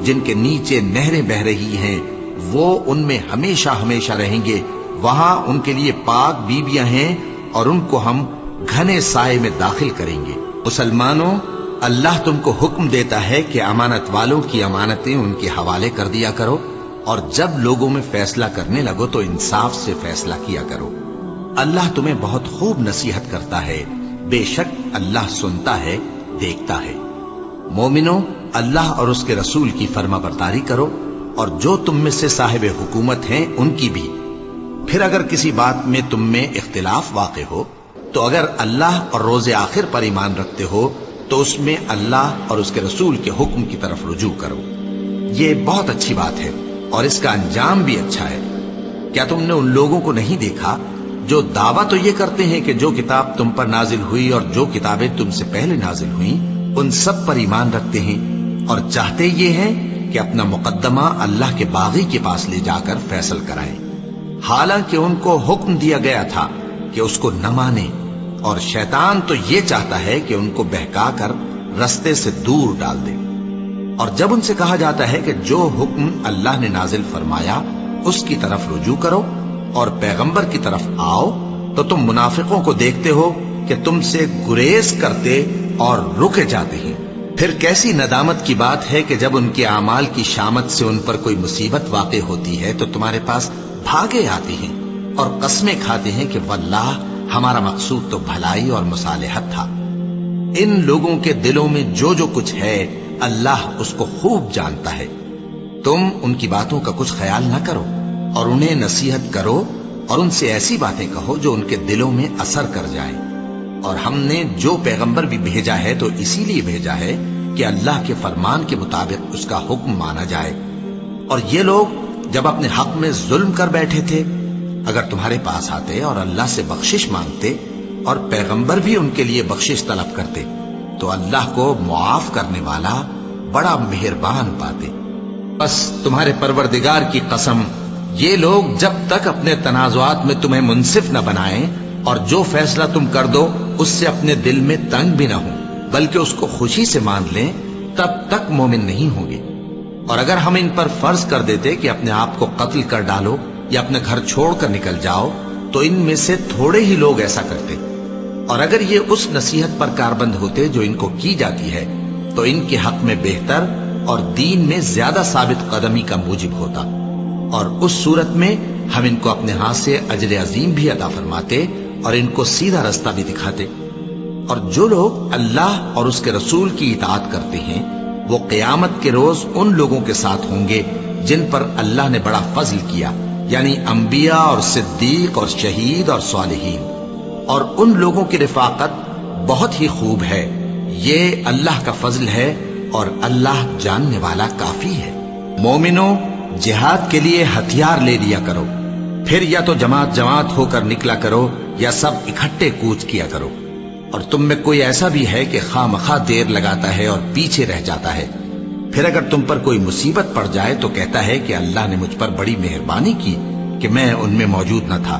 جن کے نیچے نہریں بہ رہی ہیں، وہ ان میں ہمیشہ ہمیشہ رہیں گے۔ وہاں ان کے لیے پاک بیویاں ہیں اور ان کو ہم گھنے سائے میں داخل کریں گے۔ مسلمانوں، اللہ تم کو حکم دیتا ہے کہ امانت والوں کی امانتیں ان کے حوالے کر دیا کرو، اور جب لوگوں میں فیصلہ کرنے لگو تو انصاف سے فیصلہ کیا کرو۔ اللہ تمہیں بہت خوب نصیحت کرتا ہے، بے شک اللہ سنتا ہے، دیکھتا ہے۔ مومنوں، اللہ اور اس کے رسول کی فرما برداری کرو، اور جو تم میں سے صاحب حکومت ہیں ان کی بھی۔ پھر اگر کسی بات میں تم میں اختلاف واقع ہو تو اگر اللہ اور روز آخر پر ایمان رکھتے ہو تو اس میں اللہ اور اس کے رسول کے حکم کی طرف رجوع کرو۔ یہ بہت اچھی بات ہے اور اس کا انجام بھی اچھا ہے۔ کیا تم نے ان لوگوں کو نہیں دیکھا جو دعویٰ تو یہ کرتے ہیں کہ جو کتاب تم پر نازل ہوئی اور جو کتابیں تم سے پہلے نازل ہوئیں ان سب پر ایمان رکھتے ہیں، اور چاہتے یہ ہیں کہ اپنا مقدمہ اللہ کے باغی کے پاس لے جا کر فیصل کرائیں، حالانکہ ان کو حکم دیا گیا تھا کہ اس کو نہ مانیں، اور شیطان تو یہ چاہتا ہے کہ ان کو بہکا کر رستے سے دور ڈال دے۔ اور جب ان سے کہا جاتا ہے کہ جو حکم اللہ نے نازل فرمایا اس کی طرف رجوع کرو اور پیغمبر کی طرف آؤ، تو تم منافقوں کو دیکھتے ہو کہ تم سے گریز کرتے اور رکے جاتے ہیں۔ پھر کیسی ندامت کی بات ہے کہ جب ان کے اعمال کی شامت سے ان پر کوئی مصیبت واقع ہوتی ہے تو تمہارے پاس بھاگے آتے ہیں اور قسمیں کھاتے ہیں کہ واللہ ہمارا مقصود تو بھلائی اور مصالحت تھا۔ ان لوگوں کے دلوں میں جو جو کچھ ہے اللہ اس کو خوب جانتا ہے۔ تم ان کی باتوں کا کچھ خیال نہ کرو اور انہیں نصیحت کرو اور ان سے ایسی باتیں کہو جو ان کے دلوں میں اثر کر جائیں۔ اور ہم نے جو پیغمبر بھی بھیجا ہے تو اسی لیے بھیجا ہے کہ اللہ کے فرمان کے مطابق اس کا حکم مانا جائے۔ اور یہ لوگ جب اپنے حق میں ظلم کر بیٹھے تھے، اگر تمہارے پاس آتے اور اللہ سے بخشش مانگتے اور پیغمبر بھی ان کے لیے بخشش طلب کرتے تو اللہ کو معاف کرنے والا بڑا مہربان پاتے۔ بس تمہارے پروردگار کی قسم، یہ لوگ جب تک اپنے تنازعات میں تمہیں منصف نہ بنائیں اور جو فیصلہ تم کر دو اس سے اپنے دل میں تنگ بھی نہ ہوں بلکہ اس کو خوشی سے مان لیں، تب تک مومن نہیں ہوں گے۔ اور اگر ہم ان پر فرض کر دیتے کہ اپنے آپ کو قتل کر ڈالو یا اپنے گھر چھوڑ کر نکل جاؤ تو ان میں سے تھوڑے ہی لوگ ایسا کرتے، اور اگر یہ اس نصیحت پر کاربند ہوتے جو ان کو کی جاتی ہے تو ان کے حق میں بہتر اور دین میں زیادہ ثابت قدمی کا موجب ہوتا، اور اس صورت میں ہم ان کو اپنے ہاتھ سے اجر عظیم بھی عطا فرماتے اور ان کو سیدھا رستہ بھی دکھاتے۔ اور جو لوگ اللہ اور اس کے رسول کی اطاعت کرتے ہیں وہ قیامت کے روز ان لوگوں کے ساتھ ہوں گے جن پر اللہ نے بڑا فضل کیا، یعنی انبیاء اور صدیق اور شہید اور صالحین، اور ان لوگوں کی رفاقت بہت ہی خوب ہے۔ یہ اللہ کا فضل ہے اور اللہ جاننے والا کافی ہے۔ مومنوں، جہاد کے لیے ہتھیار لے لیا کرو، پھر یا تو جماعت جماعت ہو کر نکلا کرو یا سب اکٹھے کوچ کیا کرو۔ اور تم میں کوئی ایسا بھی ہے کہ خواہ مخواہ دیر لگاتا ہے اور پیچھے رہ جاتا ہے، پھر اگر تم پر کوئی مصیبت پڑ جائے تو کہتا ہے کہ اللہ نے مجھ پر بڑی مہربانی کی کہ میں ان میں موجود نہ تھا۔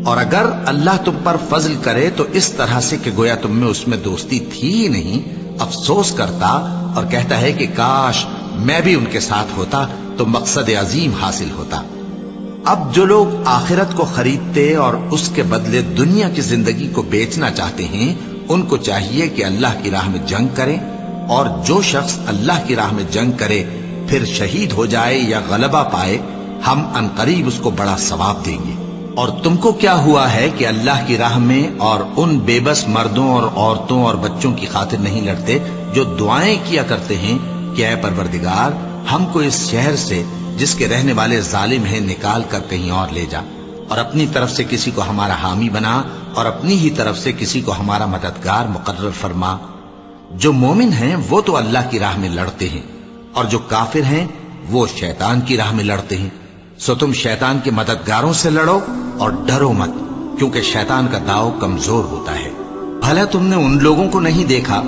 اور اگر اللہ تم پر فضل کرے تو اس طرح سے کہ گویا تم میں اس میں دوستی تھی ہی نہیں، افسوس کرتا اور کہتا ہے کہ کاش میں بھی ان کے ساتھ ہوتا تو مقصد عظیم حاصل ہوتا۔ اب جو لوگ آخرت کو خریدتے اور اس کے بدلے دنیا کی زندگی کو بیچنا چاہتے ہیں ان کو چاہیے کہ اللہ کی راہ میں جنگ کریں، اور جو شخص اللہ کی راہ میں جنگ کرے پھر شہید ہو جائے یا غلبہ پائے ہم عنقریب اس کو بڑا ثواب دیں گے۔ اور تم کو کیا ہوا ہے کہ اللہ کی راہ میں اور ان بے بس مردوں اور عورتوں اور بچوں کی خاطر نہیں لڑتے جو دعائیں کیا کرتے ہیں کہ اے پروردگار ہم کو اس شہر سے جس کے رہنے والے ظالم ہیں نکال کر کہیں اور لے جا، اور اپنی طرف سے کسی کو ہمارا حامی بنا اور اپنی ہی طرف سے کسی کو ہمارا مددگار مقرر فرما۔ جو مومن ہیں وہ تو اللہ کی راہ میں لڑتے ہیں، اور جو کافر ہیں وہ شیطان کی راہ میں لڑتے ہیں، سو تم شیطان کے مددگاروں سے لڑو اور ڈرو مت، کیونکہ شیطان کا داؤ کمزور ہوتا ہے۔ بھلا تم نے ان لوگوں کو نہیں دیکھا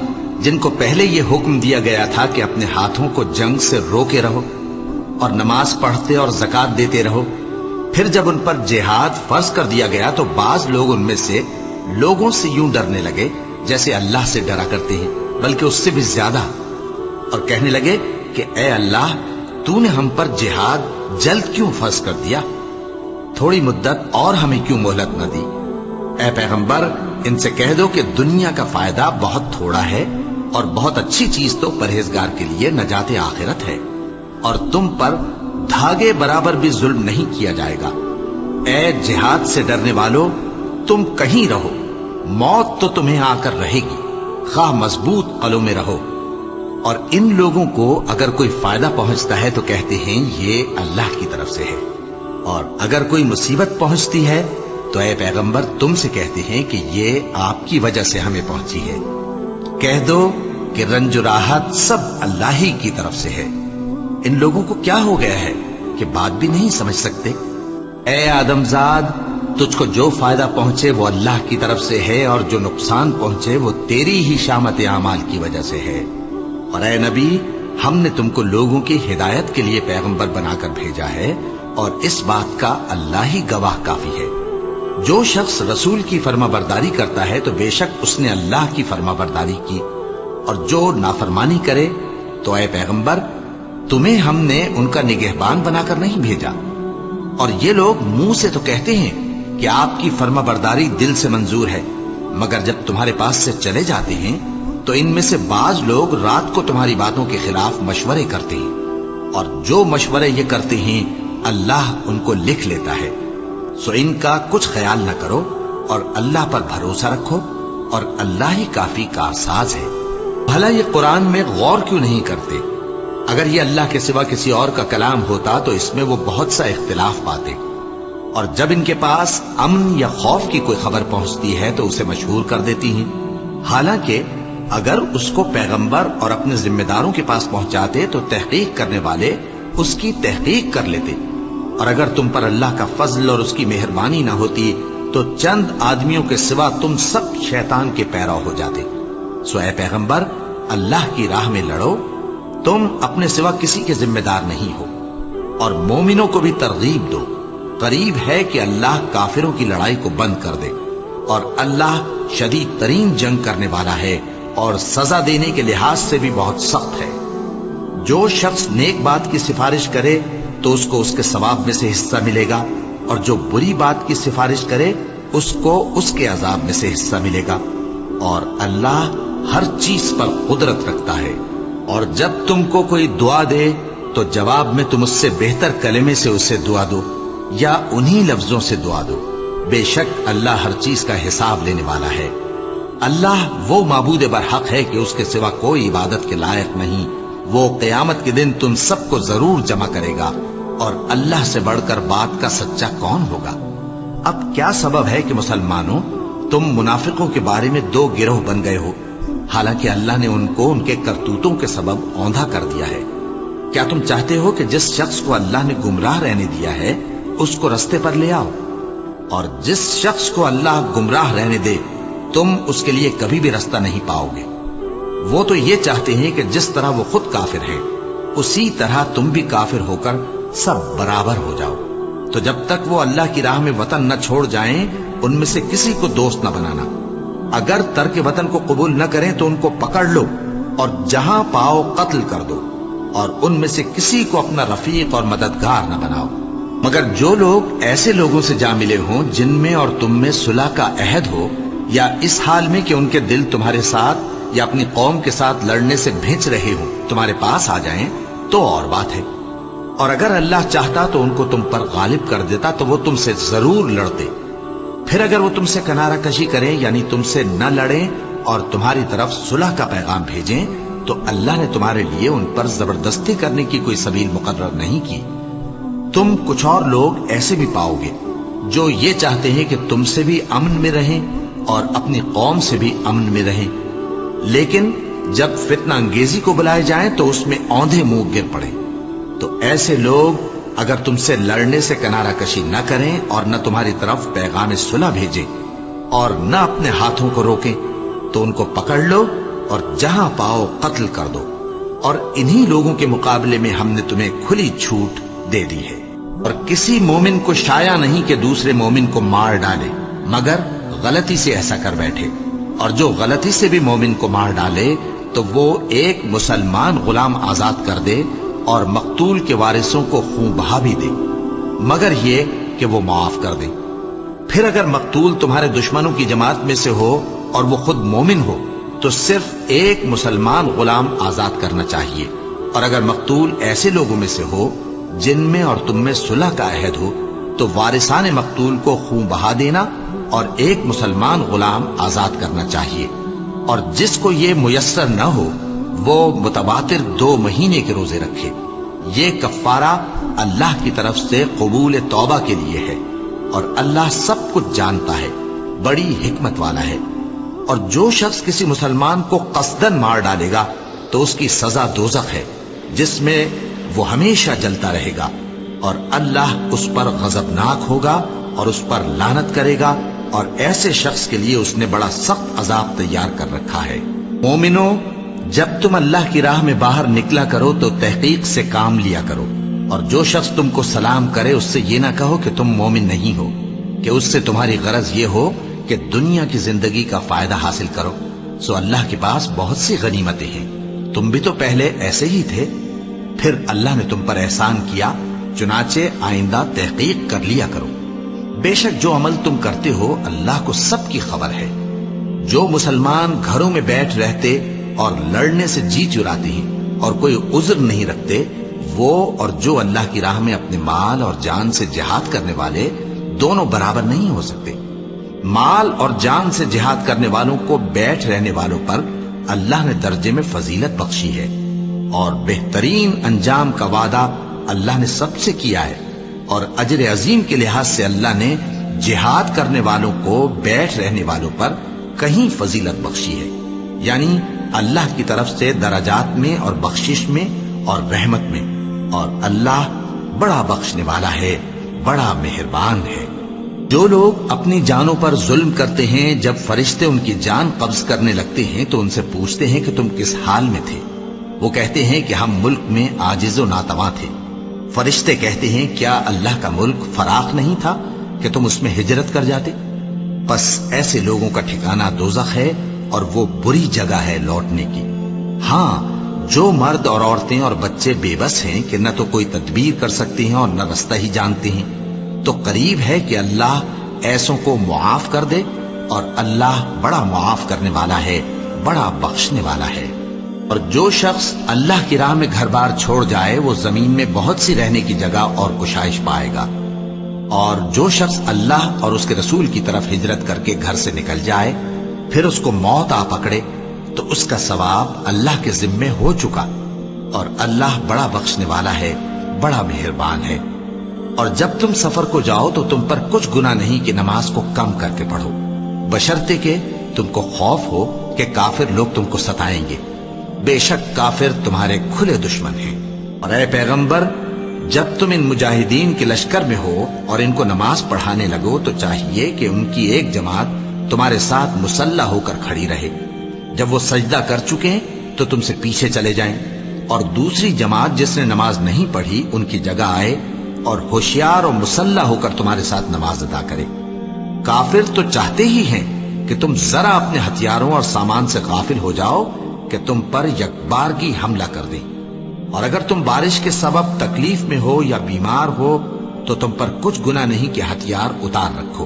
جن کو پہلے یہ حکم دیا گیا تھا کہ اپنے ہاتھوں کو جنگ سے روکے رہو اور نماز پڑھتے اور زکوٰۃ دیتے رہو، پھر جب ان پر جہاد فرض کر دیا گیا تو بعض لوگ ان میں سے لوگوں سے یوں ڈرنے لگے جیسے اللہ سے ڈرا کرتے ہیں، بلکہ اس سے بھی زیادہ، اور کہنے لگے کہ اے اللہ تو نے ہم پر جہاد جلد کیوں فرض کر دیا؟ تھوڑی مدت اور ہمیں کیوں مہلت نہ دی؟ اے پیغمبر ان سے کہہ دو کہ دنیا کا فائدہ بہت تھوڑا ہے اور بہت اچھی چیز تو پرہیزگار کے لیے نجات آخرت ہے، اور تم پر دھاگے برابر بھی ظلم نہیں کیا جائے گا۔ اے جہاد سے ڈرنے والو، تم کہیں رہو، موت تو تمہیں آ کر رہے گی، خواہ مضبوط قلعوں میں رہو۔ اور ان لوگوں کو اگر کوئی فائدہ پہنچتا ہے تو کہتے ہیں یہ اللہ کی طرف سے ہے، اور اگر کوئی مصیبت پہنچتی ہے تو اے پیغمبر تم سے کہتے ہیں کہ یہ آپ کی وجہ سے ہمیں پہنچی ہے۔ کہہ دو کہ رنج و راحت سب اللہ ہی کی طرف سے ہے۔ ان لوگوں کو کیا ہو گیا ہے کہ بات بھی نہیں سمجھ سکتے؟ اے آدم زاد، تجھ کو جو فائدہ پہنچے وہ اللہ کی طرف سے ہے، اور جو نقصان پہنچے وہ تیری ہی شامت اعمال کی وجہ سے ہے۔ اور اے نبی، ہم نے تم کو لوگوں کی ہدایت کے لیے پیغمبر بنا کر بھیجا ہے، اور اس بات کا اللہ ہی گواہ کافی ہے۔ جو شخص رسول کی فرما برداری کرتا ہے تو بے شک اس نے اللہ کی فرما برداری کی، اور جو نافرمانی کرے تو اے پیغمبر تمہیں ہم نے ان کا نگہبان بنا کر نہیں بھیجا۔ اور یہ لوگ منہ سے تو کہتے ہیں کہ آپ کی فرما برداری دل سے منظور ہے، مگر جب تمہارے پاس سے چلے جاتے ہیں تو ان میں سے بعض لوگ رات کو تمہاری باتوں کے خلاف مشورے کرتے ہیں، اور جو مشورے یہ کرتے ہیں اللہ ان کو لکھ لیتا ہے۔ سو ان کا کچھ خیال نہ کرو اور اللہ پر بھروسہ رکھو، اور اللہ ہی کافی کارساز ہے۔ بھلا یہ قرآن میں غور کیوں نہیں کرتے؟ اگر یہ اللہ کے سوا کسی اور کا کلام ہوتا تو اس میں وہ بہت سا اختلاف پاتے، اور جب ان کے پاس امن یا خوف کی کوئی خبر پہنچتی ہے تو اسے مشہور کر دیتی ہیں، حالانکہ اگر اس کو پیغمبر اور اپنے ذمہ داروں کے پاس پہنچاتے تو تحقیق کرنے والے اس کی تحقیق کر لیتے، اور اگر تم پر اللہ کا فضل اور اس کی مہربانی نہ ہوتی تو چند آدمیوں کے سوا تم سب شیطان کے پیرو ہو جاتے۔ سو اے پیغمبر اللہ کی راہ میں لڑو، تم اپنے سوا کسی کے ذمہ دار نہیں ہو، اور مومنوں کو بھی ترغیب دو۔ قریب ہے کہ اللہ کافروں کی لڑائی کو بند کر دے، اور اللہ شدید ترین جنگ کرنے والا ہے اور سزا دینے کے لحاظ سے بھی بہت سخت ہے۔ جو شخص نیک بات کی سفارش کرے تو اس کو اس کے ثواب میں سے حصہ ملے گا، اور جو بری بات کی سفارش کرے اس کو اس کے عذاب میں سے حصہ ملے گا، اور اللہ ہر چیز پر قدرت رکھتا ہے۔ اور جب تم کو کوئی دعا دے تو جواب میں تم اس سے بہتر کلمے سے اسے دعا دو، یا انہی لفظوں سے دعا دو، بے شک اللہ ہر چیز کا حساب لینے والا ہے۔ اللہ وہ معبود برحق ہے کہ اس کے سوا کوئی عبادت کے لائق نہیں۔ وہ قیامت کے دن تم سب کو ضرور جمع کرے گا، اور اللہ سے بڑھ کر بات کا سچا کون ہوگا؟ اب کیا سبب ہے کہ مسلمانوں تم منافقوں کے بارے میں دو گروہ بن گئے ہو، حالانکہ اللہ نے ان کو ان کے کرتوتوں کے سبب اوندھا کر دیا ہے؟ کیا تم چاہتے ہو کہ جس شخص کو اللہ نے گمراہ رہنے دیا ہے اس کو رستے پر لے آؤ، اور جس شخص کو اللہ گمراہ رہنے دے تم اس کے لیے کبھی بھی رستہ نہیں پاؤ گے؟ وہ تو یہ چاہتے ہیں کہ جس طرح وہ خود کافر ہیں اسی طرح تم بھی کافر ہو کر سب برابر ہو جاؤ۔ تو جب تک وہ اللہ کی راہ میں وطن نہ چھوڑ جائیں ان میں سے کسی کو دوست نہ بنانا۔ اگر ترک وطن کو قبول نہ کریں تو ان کو پکڑ لو اور جہاں پاؤ قتل کر دو، اور ان میں سے کسی کو اپنا رفیق اور مددگار نہ بناؤ، مگر جو لوگ ایسے لوگوں سے جا ملے ہوں جن میں اور تم میں صلح کا عہد ہو، یا اس حال میں کہ ان کے دل تمہارے ساتھ یا اپنی قوم کے ساتھ لڑنے سے بھیج رہے ہوں تمہارے پاس آ جائیں تو اور بات ہے۔ اور اگر اللہ چاہتا تو ان کو تم پر غالب کر دیتا تو وہ تم سے ضرور لڑتے۔ پھر اگر وہ تم سے کنارہ کشی کریں یعنی تم سے نہ لڑیں اور تمہاری طرف صلح کا پیغام بھیجیں تو اللہ نے تمہارے لیے ان پر زبردستی کرنے کی کوئی سبیل مقرر نہیں کی۔ تم کچھ اور لوگ ایسے بھی پاؤ گے جو یہ چاہتے ہیں کہ تم سے بھی امن میں رہیں اور اپنی قوم سے بھی امن میں رہیں، لیکن جب فتنہ انگیزی کو بلائے جائیں تو اس میں اوندھے منہ گر پڑے۔ تو ایسے لوگ اگر تم سے لڑنے سے کنارہ کشی نہ کریں اور نہ تمہاری طرف پیغام صلح بھیجیں اور نہ اپنے ہاتھوں کو روکیں تو ان کو پکڑ لو اور جہاں پاؤ قتل کر دو، اور انہی لوگوں کے مقابلے میں ہم نے تمہیں کھلی چھوٹ دے دی ہے۔ اور کسی مومن کو شایع نہیں کہ دوسرے مومن کو مار ڈالے مگر غلطی سے ایسا کر بیٹھے، اور جو غلطی سے بھی مومن کو مار ڈالے تو وہ ایک مسلمان غلام آزاد کر دے اور مقتول کے وارثوں کو خون بہا بھی دے، مگر یہ کہ وہ معاف کر دے۔ پھر اگر مقتول تمہارے دشمنوں کی جماعت میں سے ہو اور وہ خود مومن ہو تو صرف ایک مسلمان غلام آزاد کرنا چاہیے، اور اگر مقتول ایسے لوگوں میں سے ہو جن میں اور تم میں صلح کا عہد ہو تو وارثان مقتول کو خون بہا دینا اور ایک مسلمان غلام آزاد کرنا چاہیے، اور جس کو یہ میسر نہ ہو وہ متواتر 2 مہینے کے روزے رکھے۔ یہ کفارہ اللہ کی طرف سے قبول توبہ کے لیے ہے، اور اللہ سب کچھ جانتا ہے، بڑی حکمت والا ہے۔ اور جو شخص کسی مسلمان کو قصدن مار ڈالے گا تو اس کی سزا دوزخ ہے، جس میں وہ ہمیشہ جلتا رہے گا، اور اللہ اس پر غضبناک ہوگا اور اس پر لعنت کرے گا، اور ایسے شخص کے لیے اس نے بڑا سخت عذاب تیار کر رکھا ہے۔ مومنو، جب تم اللہ کی راہ میں باہر نکلا کرو تو تحقیق سے کام لیا کرو، اور جو شخص تم کو سلام کرے اس سے یہ نہ کہو کہ تم مومن نہیں ہو، کہ اس سے تمہاری غرض یہ ہو کہ دنیا کی زندگی کا فائدہ حاصل کرو۔ سو اللہ کے پاس بہت سی غنیمتیں ہیں، تم بھی تو پہلے ایسے ہی تھے، پھر اللہ نے تم پر احسان کیا، چنانچہ آئندہ تحقیق کر لیا کرو۔ بے شک جو عمل تم کرتے ہو اللہ کو سب کی خبر ہے۔ جو مسلمان گھروں میں بیٹھ رہتے اور لڑنے سے جی چراتے ہیں اور کوئی عذر نہیں رکھتے، وہ اور جو اللہ کی راہ میں اپنے مال اور جان سے جہاد کرنے والے دونوں برابر نہیں ہو سکتے۔ مال اور جان سے جہاد کرنے والوں کو بیٹھ رہنے والوں پر اللہ نے درجے میں فضیلت بخشی ہے، اور بہترین انجام کا وعدہ اللہ نے سب سے کیا ہے، اور اجر عظیم کے لحاظ سے اللہ نے جہاد کرنے والوں کو بیٹھ رہنے والوں پر کہیں فضیلت بخشی ہے، یعنی اللہ کی طرف سے درجات میں اور بخشش میں اور رحمت میں، اور اللہ بڑا بخشنے والا ہے، بڑا مہربان ہے۔ جو لوگ اپنی جانوں پر ظلم کرتے ہیں، جب فرشتے ان کی جان قبض کرنے لگتے ہیں تو ان سے پوچھتے ہیں کہ تم کس حال میں تھے؟ وہ کہتے ہیں کہ ہم ملک میں عاجز و ناتواں تھے۔ فرشتے کہتے ہیں کیا اللہ کا ملک فراخ نہیں تھا کہ تم اس میں ہجرت کر جاتے؟ بس ایسے لوگوں کا ٹھکانہ دوزخ ہے، اور وہ بری جگہ ہے لوٹنے کی۔ ہاں، جو مرد اور عورتیں اور بچے بے بس ہیں کہ نہ تو کوئی تدبیر کر سکتے ہیں اور نہ رستہ ہی جانتے ہیں، تو قریب ہے کہ اللہ ایسوں کو معاف کر دے، اور اللہ بڑا معاف کرنے والا ہے، بڑا بخشنے والا ہے۔ اور جو شخص اللہ کی راہ میں گھر بار چھوڑ جائے وہ زمین میں بہت سی رہنے کی جگہ اور گشائش پائے گا، اور جو شخص اللہ اور اس کے رسول کی طرف ہجرت کر کے گھر سے نکل جائے پھر اس کو موت آ پکڑے تو اس کا ثواب اللہ کے ذمے ہو چکا، اور اللہ بڑا بخشنے والا ہے، بڑا مہربان ہے۔ اور جب تم سفر کو جاؤ تو تم پر کچھ گناہ نہیں کہ نماز کو کم کر کے پڑھو، بشرطے کہ تم کو خوف ہو کہ کافر لوگ تم کو ستائیں گے، بے شک کافر تمہارے کھلے دشمن ہیں۔ اور اے پیغمبر، جب تم ان مجاہدین کے لشکر میں ہو اور ان کو نماز پڑھانے لگو تو چاہیے کہ ان کی ایک جماعت تمہارے ساتھ مسلح ہو کر کھڑی رہے، جب وہ سجدہ کر چکے ہیں تو تم سے پیچھے چلے جائیں، اور دوسری جماعت جس نے نماز نہیں پڑھی ان کی جگہ آئے اور ہوشیار اور مسلح ہو کر تمہارے ساتھ نماز ادا کرے۔ کافر تو چاہتے ہی ہیں کہ تم ذرا اپنے ہتھیاروں اور سامان سے غافل ہو جاؤ کہ تم پر یکبارگی حملہ کر دیں، اور اگر تم بارش کے سبب تکلیف میں ہو یا بیمار ہو تو تم پر کچھ گناہ نہیں کہ ہتھیار اتار رکھو،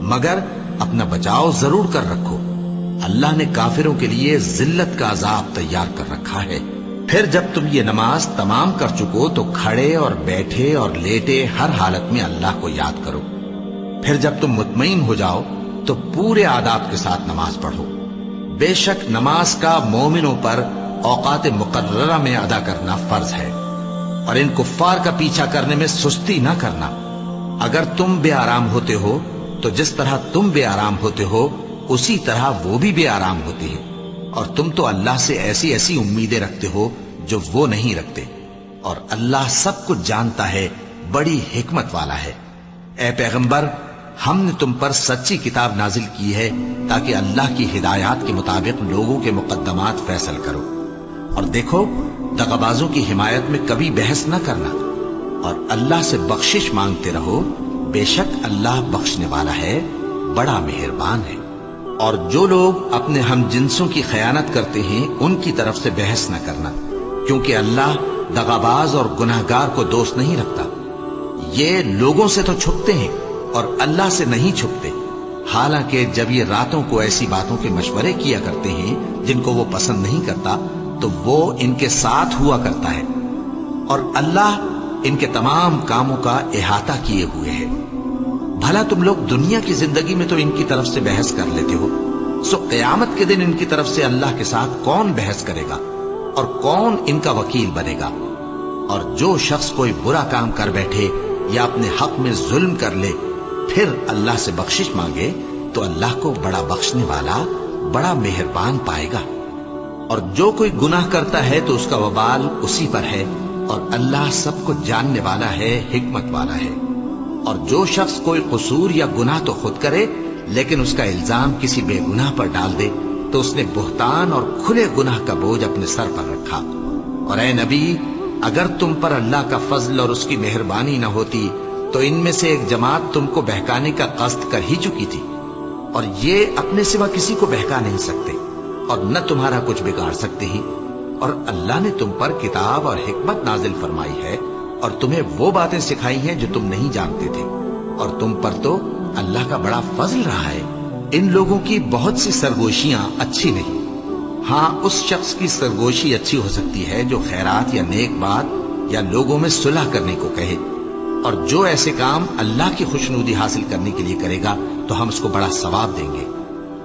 مگر اپنا بچاؤ ضرور کر رکھو۔ اللہ نے کافروں کے لیے ذلت کا عذاب تیار کر رکھا ہے۔ پھر جب تم یہ نماز تمام کر چکو تو کھڑے اور بیٹھے اور لیٹے ہر حالت میں اللہ کو یاد کرو۔ پھر جب تم مطمئن ہو جاؤ تو پورے آداب کے ساتھ نماز پڑھو۔ بے شک نماز کا مومنوں پر اوقات مقررہ میں ادا کرنا فرض ہے، اور ان کفار کا پیچھا کرنے میں سستی نہ کرنا۔ اگر تم بے آرام ہوتے ہو تو جس طرح تم بے آرام ہوتے ہو اسی طرح وہ بھی بے آرام ہوتے ہیں، اور تم تو اللہ سے ایسی ایسی امیدیں رکھتے ہو جو وہ نہیں رکھتے، اور اللہ سب کچھ جانتا ہے، بڑی حکمت والا ہے۔ اے پیغمبر، ہم نے تم پر سچی کتاب نازل کی ہے تاکہ اللہ کی ہدایات کے مطابق لوگوں کے مقدمات فیصل کرو، اور دیکھو دغابازوں کی حمایت میں کبھی بحث نہ کرنا، اور اللہ سے بخشش مانگتے رہو، بے شک اللہ بخشنے والا ہے، بڑا مہربان ہے۔ اور جو لوگ اپنے ہم جنسوں کی خیانت کرتے ہیں ان کی طرف سے بحث نہ کرنا، کیونکہ اللہ دغاباز اور گناہگار کو دوست نہیں رکھتا۔ یہ لوگوں سے تو چھپتے ہیں اور اللہ سے نہیں چھپتے، حالانکہ جب یہ راتوں کو ایسی باتوں کے مشورے کیا کرتے ہیں جن کو وہ پسند نہیں کرتا تو وہ ان کے ساتھ ہوا کرتا ہے، اور اللہ ان کے تمام کاموں کا احاطہ کیے ہوئے ہے۔ بھلا تم لوگ دنیا کی زندگی میں تو ان کی طرف سے بحث کر لیتے ہو، سو قیامت کے دن ان کی طرف سے اللہ کے ساتھ کون بحث کرے گا اور کون ان کا وکیل بنے گا؟ اور جو شخص کوئی برا کام کر بیٹھے یا اپنے حق میں ظلم کر لے پھر اللہ سے بخشش مانگے تو اللہ کو بڑا بخشنے والا، بڑا مہربان پائے گا۔ اور جو کوئی گناہ کرتا ہے تو اس کا وبال اسی پر ہے، اور اللہ سب کو جاننے والا ہے، حکمت والا ہے۔ اور جو شخص کوئی قصور یا گناہ تو خود کرے لیکن اس کا الزام کسی بے گناہ پر ڈال دے تو اس نے بہتان اور کھلے گناہ کا بوجھ اپنے سر پر رکھا۔ اور اے نبی، اگر تم پر اللہ کا فضل اور اس کی مہربانی نہ ہوتی تو ان میں سے ایک جماعت تم کو بہکانے کا قصد کر ہی چکی تھی، اور یہ اپنے سوا کسی کو بہکا نہیں سکتے اور نہ تمہارا کچھ بگاڑ سکتے ہی۔ اور اللہ نے تم پر کتاب اور حکمت نازل فرمائی ہے اور تمہیں وہ باتیں سکھائی ہیں جو تم نہیں جانتے تھے، اور تم پر تو اللہ کا بڑا فضل رہا ہے۔ ان لوگوں کی بہت سی سرگوشیاں اچھی نہیں، ہاں اس شخص کی سرگوشی اچھی ہو سکتی ہے جو خیرات یا نیک بات یا لوگوں میں صلح کرنے کو کہے، اور جو ایسے کام اللہ کی خوشنودی حاصل کرنے کے لیے کرے گا تو ہم اس کو بڑا ثواب دیں گے۔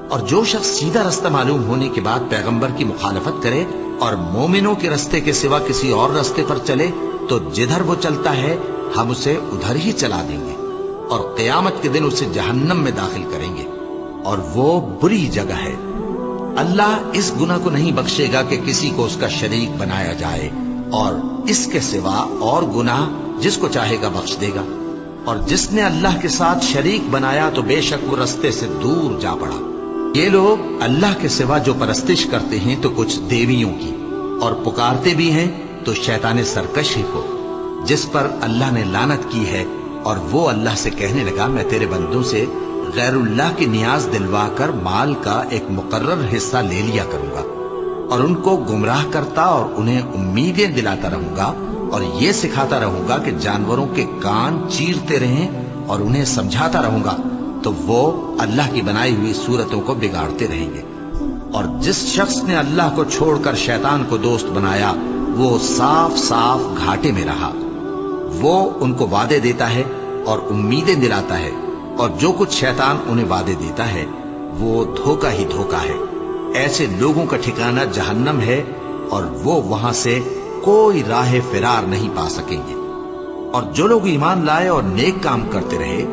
اور جو شخص سیدھا رستہ معلوم ہونے کے بعد پیغمبر کی مخالفت کرے اور مومنوں کے رستے کے سوا کسی اور رستے پر چلے تو جدھر وہ چلتا ہے ہم اسے ادھر ہی چلا دیں گے، اور قیامت کے دن اسے جہنم میں داخل کریں گے، اور وہ بری جگہ ہے۔ اللہ اس گناہ کو نہیں بخشے گا کہ کسی کو اس کا شریک بنایا جائے، اور اس کے سوا اور گناہ جس کو چاہے گا بخش دے گا، اور جس نے اللہ کے ساتھ شریک بنایا تو بے شک وہ رستے سے دور جا پڑا۔ یہ لوگ اللہ کے سوا جو پرستش کرتے ہیں تو کچھ دیویوں کی، اور پکارتے بھی ہیں تو شیطان سرکشی کو، جس پر اللہ نے لعنت کی ہے، اور وہ اللہ سے کہنے لگا میں تیرے بندوں سے غیر اللہ کی نیاز دلوا کر مال کا ایک مقرر حصہ لے لیا کروں گا، اور ان کو گمراہ کرتا اور انہیں امیدیں دلاتا رہوں گا، اور یہ سکھاتا رہوں گا کہ جانوروں کے کان چیرتے رہیں، اور انہیں سمجھاتا رہوں گا تو وہ اللہ کی بنائی ہوئی صورتوں کو بگاڑتے رہیں گے۔ اور جس شخص نے اللہ کو چھوڑ کر شیطان کو دوست بنایا وہ صاف صاف گھاٹے میں رہا۔ وہ ان کو وعدے دیتا ہے اور امیدیں دلاتا ہے، اور جو کچھ شیطان انہیں وعدے دیتا ہے وہ دھوکہ ہی دھوکہ ہے۔ ایسے لوگوں کا ٹھکانہ جہنم ہے، اور وہ وہاں سے کوئی راہ فرار نہیں پا سکیں گے۔ اور جو لوگ ایمان لائے اور نیک کام کرتے رہے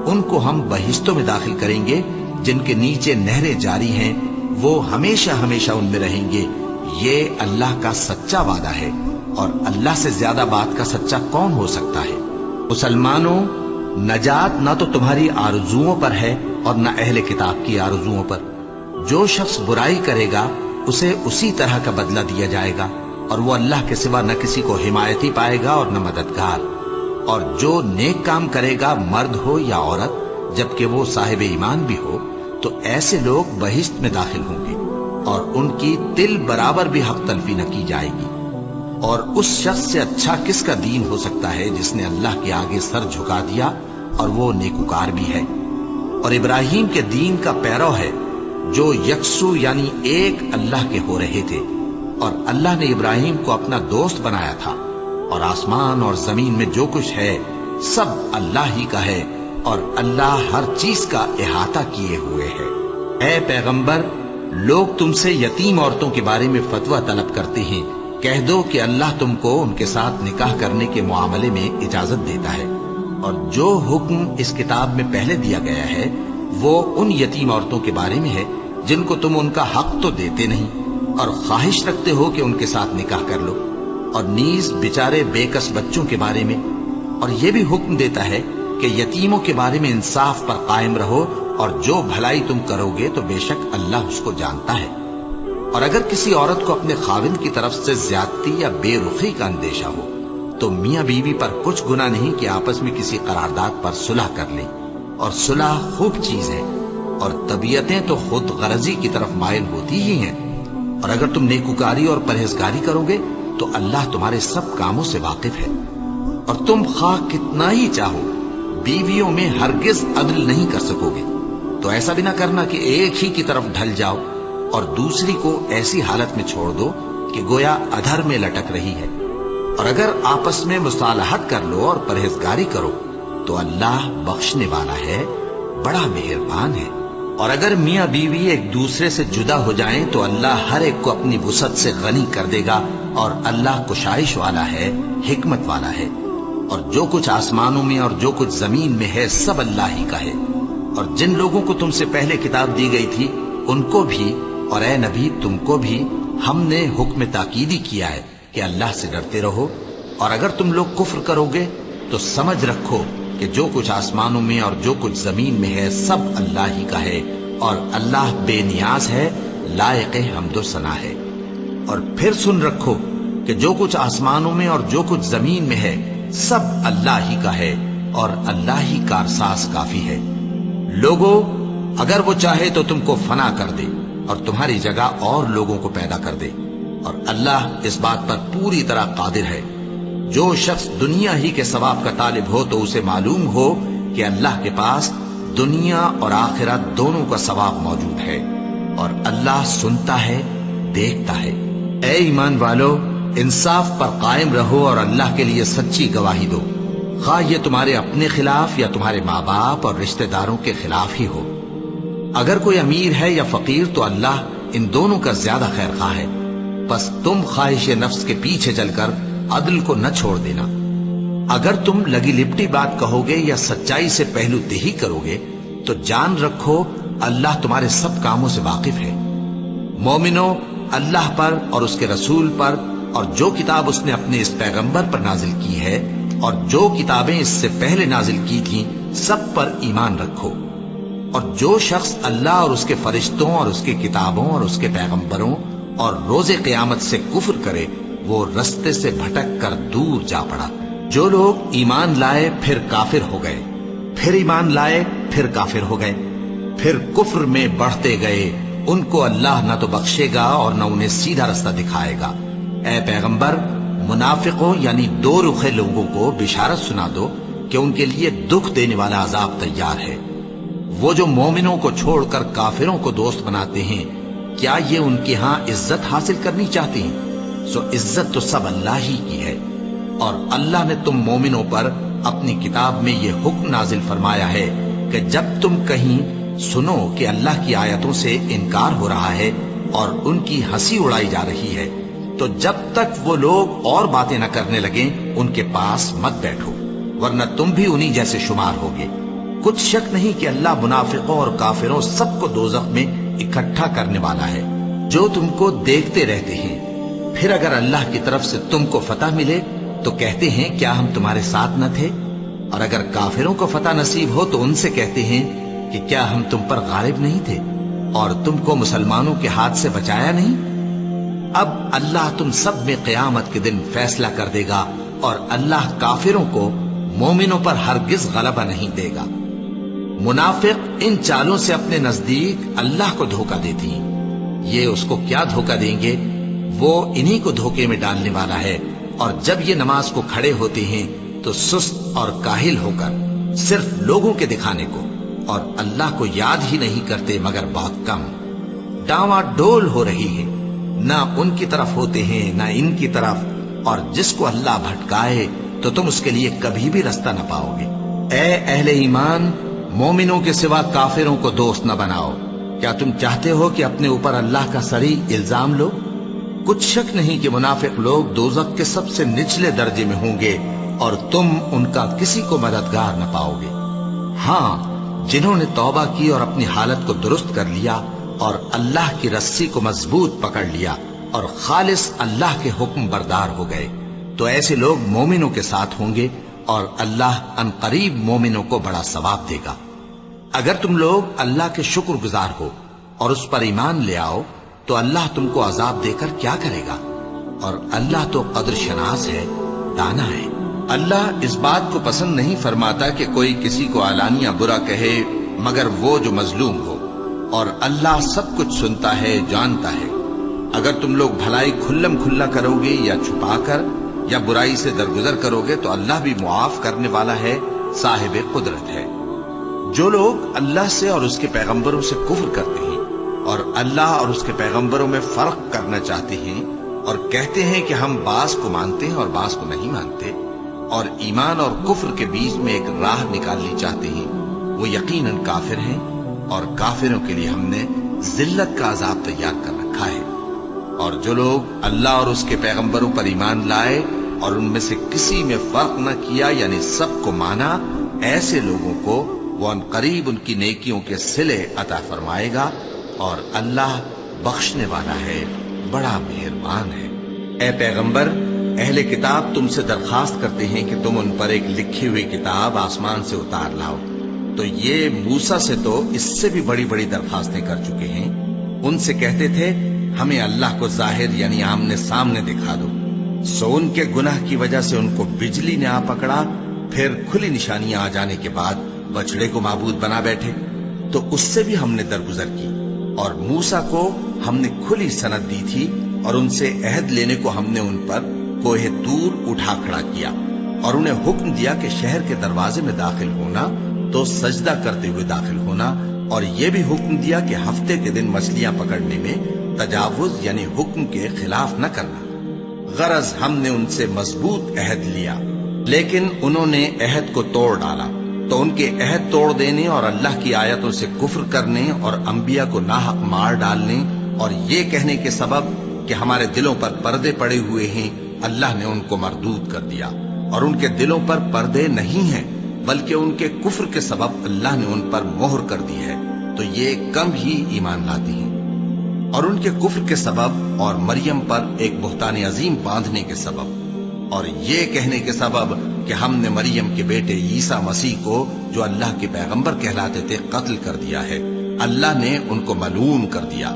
ان کو ہم بہشتوں میں داخل کریں گے جن کے نیچے نہریں جاری ہیں، وہ ہمیشہ ہمیشہ ان میں رہیں گے۔ یہ اللہ کا سچا وعدہ ہے، اور اللہ سے زیادہ بات کا سچا کون ہو سکتا ہے؟ مسلمانوں، نجات نہ تو تمہاری آرزوؤں پر ہے اور نہ اہل کتاب کی آرزوؤں پر۔ جو شخص برائی کرے گا اسے اسی طرح کا بدلہ دیا جائے گا، اور وہ اللہ کے سوا نہ کسی کو حمایتی پائے گا اور نہ مددگار۔ اور جو نیک کام کرے گا مرد ہو یا عورت جبکہ وہ صاحب ایمان بھی ہو تو ایسے لوگ بہشت میں داخل ہوں گے، اور ان کی تل برابر بھی حق تلفی نہ کی جائے گی۔ اور اس شخص سے اچھا کس کا دین ہو سکتا ہے جس نے اللہ کے آگے سر جھکا دیا اور وہ نیکوکار بھی ہے، اور ابراہیم کے دین کا پیرو ہے جو یکسو یعنی ایک اللہ کے ہو رہے تھے، اور اللہ نے ابراہیم کو اپنا دوست بنایا تھا۔ اور آسمان اور زمین میں جو کچھ ہے سب اللہ ہی کا ہے، اور اللہ ہر چیز کا احاطہ کیے ہوئے ہے۔ اے پیغمبر، لوگ تم سے یتیم عورتوں کے بارے میں فتویٰ طلب کرتے ہیں، کہہ دو کہ اللہ تم کو ان کے ساتھ نکاح کرنے کے معاملے میں اجازت دیتا ہے، اور جو حکم اس کتاب میں پہلے دیا گیا ہے وہ ان یتیم عورتوں کے بارے میں ہے جن کو تم ان کا حق تو دیتے نہیں، اور خواہش رکھتے ہو کہ ان کے ساتھ نکاح کر لو، اور نیز بیچارے بے کس بچوں کے بارے میں۔ اور یہ بھی حکم دیتا ہے کہ یتیموں کے بارے میں انصاف پر قائم رہو، اور جو بھلائی تم کرو گے تو بے شک اللہ اس کو جانتا ہے۔ اور اگر کسی عورت کو اپنے خاوند کی طرف سے زیادتی یا بے رخی کا اندیشہ ہو تو میاں بیوی پر کچھ گناہ نہیں کہ آپس میں کسی قرارداد پر صلح کر لیں، اور صلح خوب چیز ہے، اور طبیعتیں تو خود غرضی کی طرف مائل ہوتی ہی ہیں۔ اور اگر تم نیکوکاری اور پرہیزگاری کرو گے تو اللہ تمہارے سب کاموں سے واقف ہے۔ اور تم خواہ کتنا ہی چاہو بیویوں میں ہرگز عدل نہیں کر سکو گے، تو ایسا بھی نہ کرنا کہ ایک ہی کی طرف ڈھل جاؤ اور دوسری کو ایسی حالت میں چھوڑ دو کہ گویا ادھر میں لٹک رہی ہے۔ اور اگر آپس میں مصالحت کر لو اور پرہیزگاری کرو تو اللہ بخشنے والا ہے، بڑا مہربان ہے۔ اور اگر میاں بیوی ایک دوسرے سے جدا ہو جائیں تو اللہ ہر ایک کو اپنی وسعت سے غنی کر دے گا، اور اللہ کشائش والا ہے، حکمت والا ہے۔ اور جو کچھ آسمانوں میں اور جو کچھ زمین میں ہے سب اللہ ہی کا ہے۔ اور جن لوگوں کو تم سے پہلے کتاب دی گئی تھی ان کو بھی اور اے نبی تم کو بھی ہم نے حکم تاکیدی کیا ہے کہ اللہ سے ڈرتے رہو۔ اور اگر تم لوگ کفر کرو گے تو سمجھ رکھو کہ جو کچھ آسمانوں میں اور جو کچھ زمین میں ہے سب اللہ ہی کا ہے، اور اللہ بے نیاز ہے، لائق حمد و ثنا ہے۔ اور پھر سن رکھو کہ جو کچھ آسمانوں میں اور جو کچھ زمین میں ہے سب اللہ ہی کا ہے، اور اللہ ہی کارساز کافی ہے۔ لوگو اگر وہ چاہے تو تم کو فنا کر دے اور تمہاری جگہ اور لوگوں کو پیدا کر دے، اور اللہ اس بات پر پوری طرح قادر ہے۔ جو شخص دنیا ہی کے ثواب کا طالب ہو تو اسے معلوم ہو کہ اللہ کے پاس دنیا اور آخرت دونوں کا ثواب موجود ہے، اور اللہ سنتا ہے، دیکھتا ہے۔ اے ایمان والو، انصاف پر قائم رہو اور اللہ کے لیے سچی گواہی دو، خواہ یہ تمہارے اپنے خلاف یا تمہارے ماں باپ اور رشتہ داروں کے خلاف ہی ہو۔ اگر کوئی امیر ہے یا فقیر تو اللہ ان دونوں کا زیادہ خیر خواہ ہے، پس تم خواہش نفس کے پیچھے چل کر عدل کو نہ چھوڑ دینا۔ اگر تم لگی لپٹی بات کہو گے یا سچائی سے پہلو دہی کرو گے تو جان رکھو اللہ تمہارے سب کاموں سے واقف ہے۔ مومنو، اللہ پر اور اس کے رسول پر اور جو کتاب اس نے اپنے اس پیغمبر پر نازل کی ہے اور جو کتابیں اس سے پہلے نازل کی تھیں سب پر ایمان رکھو۔ اور جو شخص اللہ اور اس کے فرشتوں اور اس کی کتابوں اور اس کے پیغمبروں اور روز قیامت سے کفر کرے وہ رستے سے بھٹک کر دور جا پڑا۔ جو لوگ ایمان لائے پھر کافر ہو گئے، پھر ایمان لائے پھر کافر ہو گئے، پھر کفر میں بڑھتے گئے، ان کو اللہ نہ تو بخشے گا اور نہ انہیں سیدھا رستہ دکھائے گا۔ اے پیغمبر، منافقوں یعنی دو رخے لوگوں کو بشارت سنا دو کہ ان کے لیے دکھ دینے والا عذاب تیار ہے۔ وہ جو مومنوں کو چھوڑ کر کافروں کو دوست بناتے ہیں، کیا یہ ان کے ہاں عزت حاصل کرنی چاہتے ہیں؟ سو عزت تو سب اللہ ہی کی ہے۔ اور اللہ نے تم مومنوں پر اپنی کتاب میں یہ حکم نازل فرمایا ہے کہ جب تم کہیں سنو کہ اللہ کی آیتوں سے انکار ہو رہا ہے اور ان کی ہنسی اڑائی جا رہی ہے تو جب تک وہ لوگ اور باتیں نہ کرنے لگیں ان کے پاس مت بیٹھو، ورنہ تم بھی انہی جیسے شمار ہوگے۔ کچھ شک نہیں کہ اللہ منافقوں اور کافروں سب کو دوزخ میں اکٹھا کرنے والا ہے جو تم کو دیکھتے رہتے ہیں۔ پھر اگر اللہ کی طرف سے تم کو فتح ملے تو کہتے ہیں کیا ہم تمہارے ساتھ نہ تھے؟ اور اگر کافروں کو فتح نصیب ہو تو ان سے کہتے ہیں کہ کیا ہم تم پر غالب نہیں تھے اور تم کو مسلمانوں کے ہاتھ سے بچایا نہیں؟ اب اللہ تم سب میں قیامت کے دن فیصلہ کر دے گا، اور اللہ کافروں کو مومنوں پر ہرگز غلبہ نہیں دے گا۔ منافق ان چالوں سے اپنے نزدیک اللہ کو دھوکہ دیتی ہیں، یہ اس کو کیا دھوکہ دیں گے؟ وہ انہی کو دھوکے میں ڈالنے والا ہے۔ اور جب یہ نماز کو کھڑے ہوتے ہیں تو سست اور کاہل ہو کر صرف لوگوں کے دکھانے کو اور اللہ کو یاد ہی نہیں کرتے مگر بہت کم، ڈاواں ڈول ہو رہی ہے، نہ ان کی طرف ہوتے ہیں نہ ان کی طرف، اور جس کو اللہ بھٹکائے تو تم اس کے لیے کبھی بھی رستہ نہ پاؤ گے۔ اے اہل ایمان، مومنوں کے سوا کافروں کو دوست نہ بناؤ۔ کیا تم چاہتے ہو کہ اپنے اوپر اللہ کا صریح الزام لو؟ کچھ شک نہیں کہ منافق لوگ دوزخ کے سب سے نچلے درجے میں ہوں گے اور تم ان کا کسی کو مددگار نہ پاؤ گے۔ ہاں، جنہوں نے توبہ کی اور اپنی حالت کو درست کر لیا اور اللہ کی رسی کو مضبوط پکڑ لیا اور خالص اللہ کے حکم بردار ہو گئے تو ایسے لوگ مومنوں کے ساتھ ہوں گے، اور اللہ عنقریب مومنوں کو بڑا ثواب دے گا۔ اگر تم لوگ اللہ کے شکر گزار ہو اور اس پر ایمان لے آؤ تو اللہ تم کو عذاب دے کر کیا کرے گا؟ اور اللہ تو قدر شناس ہے، دانا ہے۔ اللہ اس بات کو پسند نہیں فرماتا کہ کوئی کسی کو علانیہ برا کہے مگر وہ جو مظلوم ہو، اور اللہ سب کچھ سنتا ہے، جانتا ہے۔ اگر تم لوگ بھلائی کھلم کھلا کرو گے یا چھپا کر یا برائی سے درگزر کرو گے تو اللہ بھی معاف کرنے والا ہے، صاحب قدرت ہے۔ جو لوگ اللہ سے اور اس کے پیغمبروں سے کفر کرتے ہیں اور اللہ اور اس کے پیغمبروں میں فرق کرنا چاہتے ہیں اور کہتے ہیں کہ ہم بعض کو مانتے ہیں اور بعض کو نہیں مانتے، اور ایمان اور کفر کے بیچ میں ایک راہ نکالنی چاہتے ہیں، وہ یقیناً کافر ہیں، اور کافروں کے لیے ہم نے ذلت کا عذاب تیار کر رکھا ہے۔ اور جو لوگ اللہ اور اس کے پیغمبروں پر ایمان لائے اور ان میں سے کسی میں فرق نہ کیا، یعنی سب کو مانا، ایسے لوگوں کو وہ ان قریب ان کی نیکیوں کے صلے عطا فرمائے گا، اور اللہ بخشنے والا ہے، بڑا مہربان ہے۔ اے پیغمبر، اہل کتاب تم سے درخواست کرتے ہیں کہ تم ان پر ایک لکھی ہوئی کتاب آسمان سے اتار لاؤ، تو یہ موسیٰ سے تو اس سے بھی بڑی بڑی درخواستیں کر چکے ہیں۔ ان سے کہتے تھے ہمیں اللہ کو ظاہر یعنی آمنے سامنے دکھا دو، سو ان کے گناہ کی وجہ سے ان کو بجلی نے آ پکڑا، پھر کھلی نشانیاں آ جانے کے بعد بچڑے کو معبود بنا بیٹھے، تو اس سے بھی ہم نے درگزر کی۔ اور موسیٰ کو ہم نے کھلی سند دی تھی، اور ان سے عہد لینے کو ہم نے ان پر کوہ طور اٹھا کھڑا کیا، اور انہیں حکم دیا کہ شہر کے دروازے میں داخل ہونا تو سجدہ کرتے ہوئے داخل ہونا، اور یہ بھی حکم دیا کہ ہفتے کے دن مچھلیاں پکڑنے میں تجاوز یعنی حکم کے خلاف نہ کرنا۔ غرض ہم نے ان سے مضبوط عہد لیا، لیکن انہوں نے عہد کو توڑ ڈالا، تو ان کے عہد توڑ دینے اور اللہ کی آیتوں سے کفر کرنے اور انبیاء کو ناحق مار ڈالنے اور یہ کہنے کے سبب کہ ہمارے دلوں پر پردے پڑے ہوئے ہیں، اللہ نے ان کو مردود کر دیا، اور ان کے دلوں پر پردے نہیں ہیں بلکہ ان کے کفر کے سبب اللہ نے ان پر مہر کر دی ہے، تو یہ کم ہی ایمان لاتی ہیں۔ اور ان کے کفر کے سبب اور مریم پر ایک بہتان عظیم باندھنے کے سبب اور یہ کہنے کے سبب کہ ہم نے مریم کے بیٹے عیسیٰ مسیح کو جو اللہ کے پیغمبر کہلاتے تھے قتل کر دیا ہے، اللہ نے ان کو ملعون کر دیا،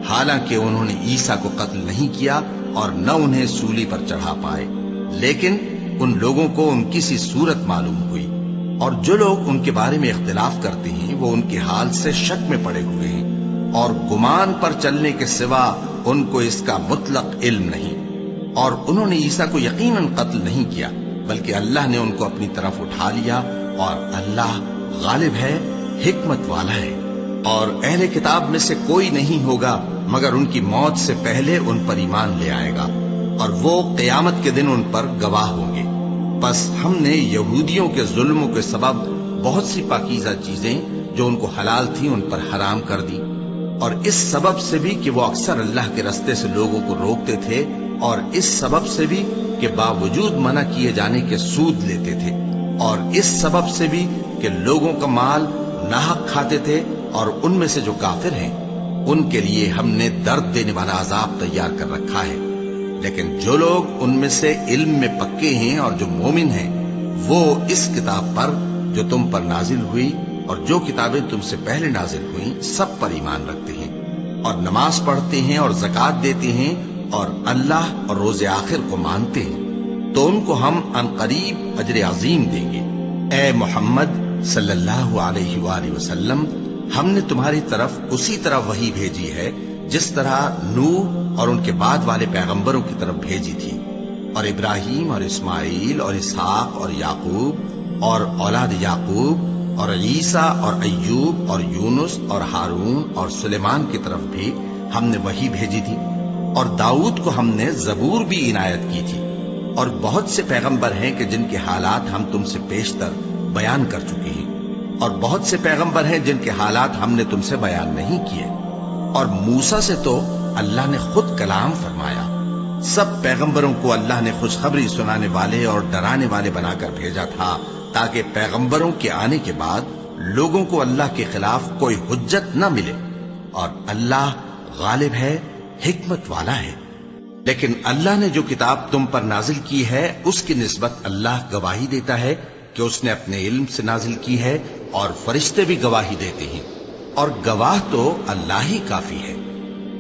حالانکہ انہوں نے عیسیٰ کو قتل نہیں کیا اور نہ انہیں سولی پر چڑھا پائے، لیکن ان لوگوں کو ان کی سی صورت معلوم ہوئی۔ اور جو لوگ ان کے بارے میں اختلاف کرتے ہیں وہ ان کے حال سے شک میں پڑے ہوئے ہیں، اور گمان پر چلنے کے سوا ان کو اس کا مطلق علم نہیں۔ اور انہوں نے عیسیٰ کو یقیناً قتل نہیں کیا بلکہ اللہ نے ان کو اپنی طرف اٹھا لیا، اور اللہ غالب ہے، حکمت والا ہے۔ اور اہل کتاب میں سے کوئی نہیں ہوگا مگر ان کی موت سے پہلے ان پر ایمان لے آئے گا، اور وہ قیامت کے دن ان پر گواہ ہوں گے۔ بس ہم نے یہودیوں کے ظلموں کے سبب بہت سی پاکیزہ چیزیں جو ان کو حلال تھیں ان پر حرام کر دی، اور اس سبب سے بھی کہ وہ اکثر اللہ کے رستے سے لوگوں کو روکتے تھے، اور اس سبب سے بھی کہ باوجود منع کیے جانے کے سود لیتے تھے، اور اس سبب سے بھی کہ لوگوں کا مال ناحق کھاتے تھے، اور ان میں سے جو کافر ہیں ان کے لیے ہم نے درد دینے والا عذاب تیار کر رکھا ہے۔ لیکن جو لوگ ان میں سے علم میں پکے ہیں اور جو مومن ہیں وہ اس کتاب پر جو تم پر نازل ہوئی اور جو کتابیں تم سے پہلے نازل ہوئیں سب پر ایمان رکھتے ہیں، اور نماز پڑھتے ہیں اور زکوٰۃ دیتے ہیں، اور اللہ اور روز آخر کو مانتے ہیں، تو ان کو ہم عنقریب اجر عظیم دیں گے۔ اے محمد صلی اللہ علیہ وآلہ وسلم، ہم نے تمہاری طرف اسی طرح وحی بھیجی ہے جس طرح نوح اور ان کے بعد والے پیغمبروں کی طرف بھیجی تھی، اور ابراہیم اور اسماعیل اور اسحاق اور یعقوب اور اولاد یعقوب اور عیسیٰ اور ایوب اور یونس اور ہارون اور سلیمان کی طرف بھی ہم نے وحی بھیجی تھی، اور داؤد کو ہم نے زبور بھی عنایت کی تھی، اور بہت سے پیغمبر ہیں کہ جن کے حالات ہم تم سے پیشتر بیان کر چکے ہیں، اور بہت سے پیغمبر ہیں جن کے حالات ہم نے تم سے بیان نہیں کیے، اور موسیٰ سے تو اللہ نے خود کلام فرمایا۔ سب پیغمبروں کو اللہ نے خوشخبری سنانے والے اور ڈرانے والے بنا کر بھیجا تھا تاکہ پیغمبروں کے آنے کے بعد لوگوں کو اللہ کے خلاف کوئی حجت نہ ملے، اور اللہ غالب ہے، حکمت والا ہے۔ لیکن اللہ نے جو کتاب تم پر نازل کی ہے اس کی نسبت اللہ گواہی دیتا ہے کہ اس نے اپنے علم سے نازل کی ہے، اور فرشتے بھی گواہی دیتے ہیں، اور گواہ تو اللہ ہی کافی ہے۔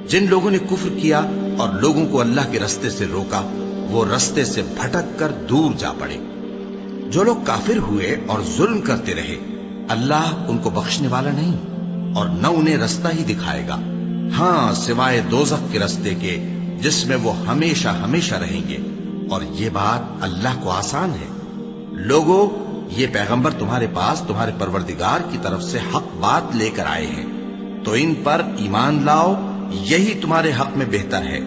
جن لوگوں نے کفر کیا اور لوگوں کو اللہ کے رستے سے روکا وہ رستے سے بھٹک کر دور جا پڑے۔ جو لوگ کافر ہوئے اور ظلم کرتے رہے اللہ ان کو بخشنے والا نہیں، اور نہ انہیں رستہ ہی دکھائے گا، ہاں سوائے دوزخ کے رستے کے جس میں وہ ہمیشہ ہمیشہ رہیں گے، اور یہ بات اللہ کو آسان ہے۔ لوگو، یہ پیغمبر تمہارے پاس تمہارے پروردگار کی طرف سے حق بات لے کر آئے ہیں، تو ان پر ایمان لاؤ، یہی تمہارے حق میں بہتر ہے۔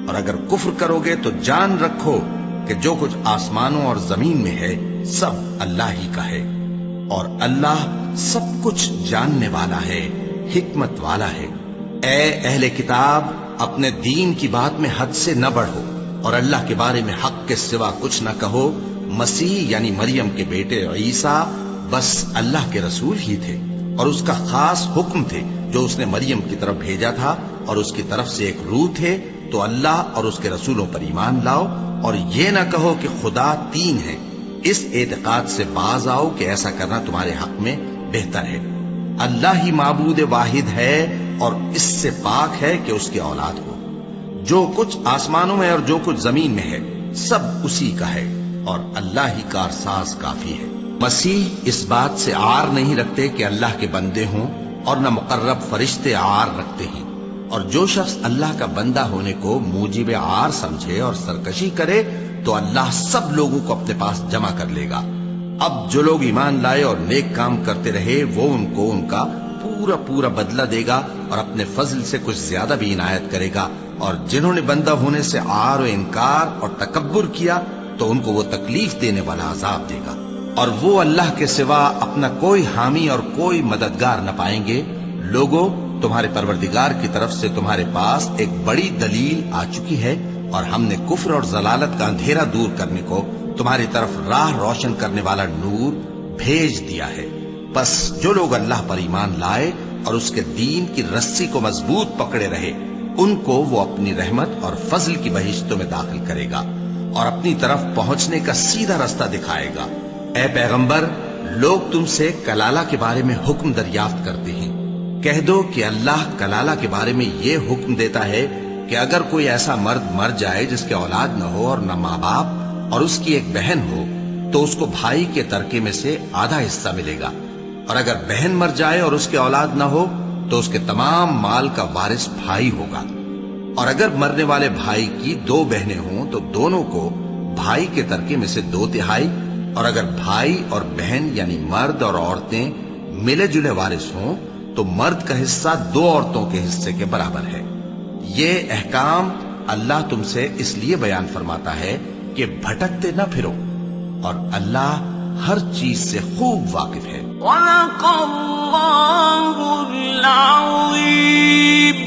اور اگر کفر کرو گے تو جان رکھو کہ جو کچھ آسمانوں اور زمین میں ہے سب اللہ ہی کا ہے، اور اللہ سب کچھ جاننے والا ہے، حکمت والا ہے۔ اے اہل کتاب، اپنے دین کی بات میں حد سے نہ بڑھو، اور اللہ کے بارے میں حق کے سوا کچھ نہ کہو۔ مسیح یعنی مریم کے بیٹے عیسیٰ بس اللہ کے رسول ہی تھے، اور اس کا خاص حکم تھے جو اس نے مریم کی طرف بھیجا تھا، اور اس کی طرف سے ایک روح تھے۔ تو اللہ اور اس کے رسولوں پر ایمان لاؤ، اور یہ نہ کہو کہ خدا تین ہے۔ اس اعتقاد سے باز آؤ کہ ایسا کرنا تمہارے حق میں بہتر ہے۔ اللہ ہی معبود واحد ہے، اور اس سے پاک ہے کہ اس کی اولاد ہو۔ جو کچھ آسمانوں میں اور جو کچھ زمین میں ہے سب اسی کا ہے، اور اللہ ہی کارساز کافی ہے۔ مسیح اس بات سے عار نہیں رکھتے کہ اللہ کے بندے ہوں، اور نہ مقرب فرشتے عار رکھتے ہیں، اور جو شخص اللہ کا بندہ ہونے کو موجب عار سمجھے اور سرکشی کرے تو اللہ سب لوگوں کو اپنے پاس جمع کر لے گا۔ اب جو لوگ ایمان لائے اور نیک کام کرتے رہے وہ ان کو ان کا پورا پورا بدلہ دے گا، اور اپنے فضل سے کچھ زیادہ بھی عنایت کرے گا۔ اور جنہوں نے بندہ ہونے سے عار و انکار اور تکبر کیا تو ان کو وہ تکلیف دینے والا عذاب دے گا، اور وہ اللہ کے سوا اپنا کوئی حامی اور کوئی مددگار نہ پائیں گے۔ لوگوں، تمہارے پروردگار کی طرف سے تمہارے پاس ایک بڑی دلیل آ چکی ہے، اور ہم نے کفر اور ضلالت کا اندھیرا دور کرنے کو تمہاری طرف راہ روشن کرنے والا نور بھیج دیا ہے۔ بس جو لوگ اللہ پر ایمان لائے اور اس کے دین کی رسی کو مضبوط پکڑے رہے، ان کو وہ اپنی رحمت اور فضل کی بہشتوں میں داخل کرے گا، اور اپنی طرف پہنچنے کا سیدھا راستہ دکھائے گا۔ اے پیغمبر، لوگ تم سے کلالہ کے بارے میں حکم دریافت کرتے ہیں، کہہ دو کہ اللہ کلالہ کے بارے میں یہ حکم دیتا ہے کہ اگر کوئی ایسا مرد مر جائے جس کے اولاد نہ ہو اور نہ ماں باپ اور اس کی ایک بہن ہو تو اس کو بھائی کے ترکے میں سے آدھا حصہ ملے گا، اور اگر بہن مر جائے اور اس کے اولاد نہ ہو تو اس کے تمام مال کا وارث بھائی ہوگا۔ اور اگر مرنے والے بھائی کی دو بہنیں ہوں تو دونوں کو بھائی کے ترکے میں سے 2/3، اور اگر بھائی اور بہن یعنی مرد اور عورتیں ملے جلے وارث ہوں تو مرد کا حصہ 2 عورتوں کے حصے کے برابر ہے۔ یہ احکام اللہ تم سے اس لیے بیان فرماتا ہے کہ بھٹکتے نہ پھرو، اور اللہ ہر چیز سے خوب واقف ہے۔ وَلَقَ اللَّهُ الْعَظِيمُ